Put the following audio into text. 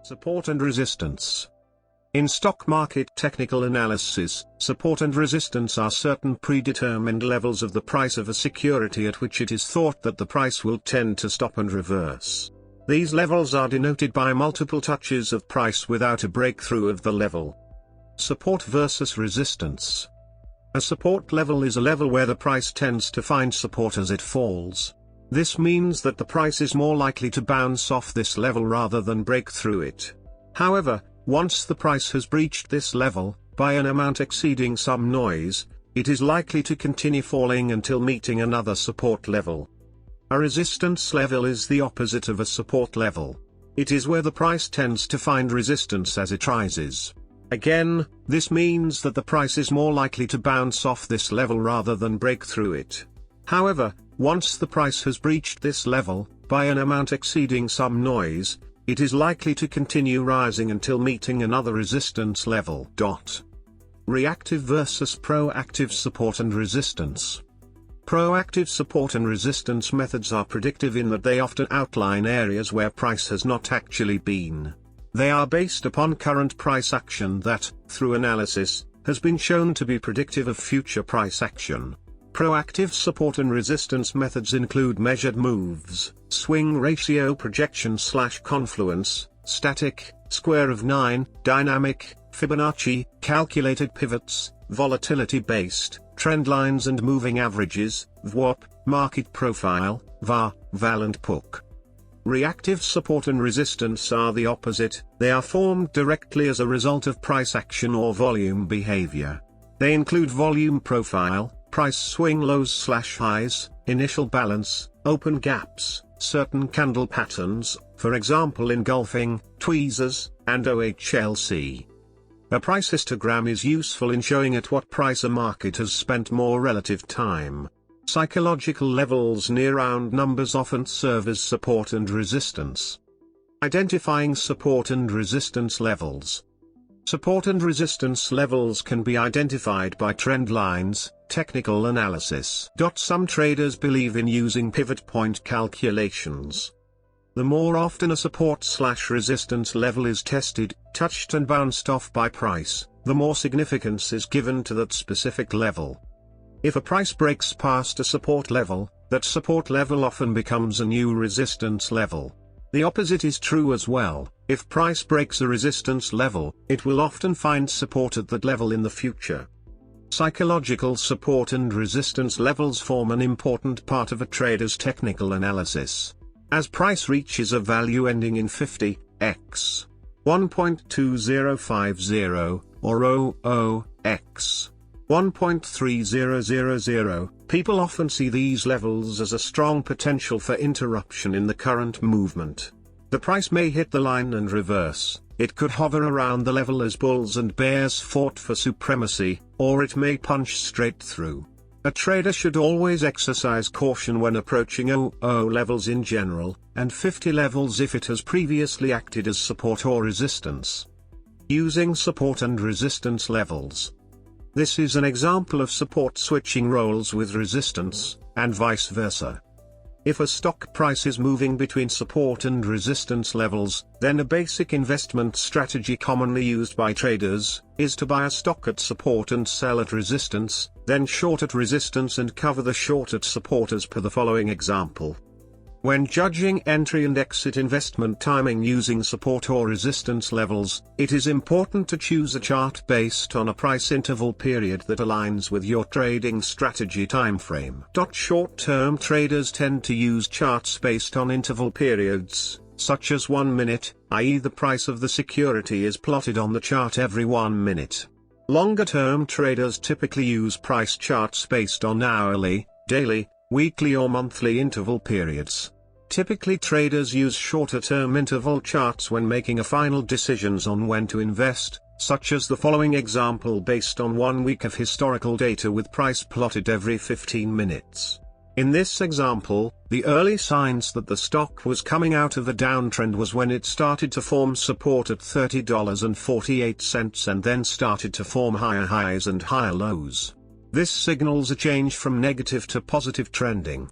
Support and resistance. In stock market technical analysis, support and resistance are certain predetermined levels of the price of a security at which it is thought that the price will tend to stop and reverse. These levels are denoted by multiple touches of price without a breakthrough of the level. Support versus resistance. A support level is a level where the price tends to find support as it falls. This means that the price is more likely to bounce off this level rather than break through it. However, once the price has breached this level, by an amount exceeding some noise, it is likely to continue falling until meeting another support level. A resistance level is the opposite of a support level. It is where the price tends to find resistance as it rises. Again, this means that the price is more likely to bounce off this level rather than break through it. However, once the price has breached this level, by an amount exceeding some noise, it is likely to continue rising until meeting another resistance level. Reactive versus proactive support and resistance. Proactive support and resistance methods are predictive in that they often outline areas where price has not actually been. They are based upon current price action that, through analysis, has been shown to be predictive of future price action. Proactive support and resistance methods include measured moves, swing ratio projection/confluence, static, square of 9, dynamic, Fibonacci, calculated pivots, volatility-based, trend lines and moving averages, VWAP, market profile, VAR, VAL and PUC. Reactive support and resistance are the opposite. They are formed directly as a result of price action or volume behavior. They include volume profile, price swing lows/highs, initial balance, open gaps, certain candle patterns, for example engulfing, tweezers, and OHLC. A price histogram is useful in showing at what price a market has spent more relative time. Psychological levels near round numbers often serve as support and resistance. Identifying support and resistance levels. Support and resistance levels can be identified by trend lines, technical analysis. Some traders believe in using pivot point calculations. The more often a support/resistance level is tested, touched and bounced off by price, the more significance is given to that specific level. If a price breaks past a support level, that support level often becomes a new resistance level. The opposite is true as well. If price breaks a resistance level, it will often find support at that level in the future. Psychological support and resistance levels form an important part of a trader's technical analysis. As price reaches a value ending in 50x, 1.2050, or 00x, 1.3000, people often see these levels as a strong potential for interruption in the current movement. The price may hit the line and reverse, it could hover around the level as bulls and bears fought for supremacy, or it may punch straight through. A trader should always exercise caution when approaching 00 levels in general, and 50 levels if it has previously acted as support or resistance. Using support and resistance levels. This is an example of support switching roles with resistance, and vice versa. If a stock price is moving between support and resistance levels, then a basic investment strategy commonly used by traders is to buy a stock at support and sell at resistance, then short at resistance and cover the short at support as per the following example. When judging entry and exit investment timing using support or resistance levels, it is important to choose a chart based on a price interval period that aligns with your trading strategy timeframe. Short-term traders tend to use charts based on interval periods, such as 1 minute, i.e. the price of the security is plotted on the chart every 1 minute. Longer-term traders typically use price charts based on hourly, daily, weekly or monthly interval periods. Typically traders use shorter-term interval charts when making a final decisions on when to invest, such as the following example based on 1 week of historical data with price plotted every 15 minutes. In this example, the early signs that the stock was coming out of a downtrend was when it started to form support at $30.48 and then started to form higher highs and higher lows. This signals a change from negative to positive trending.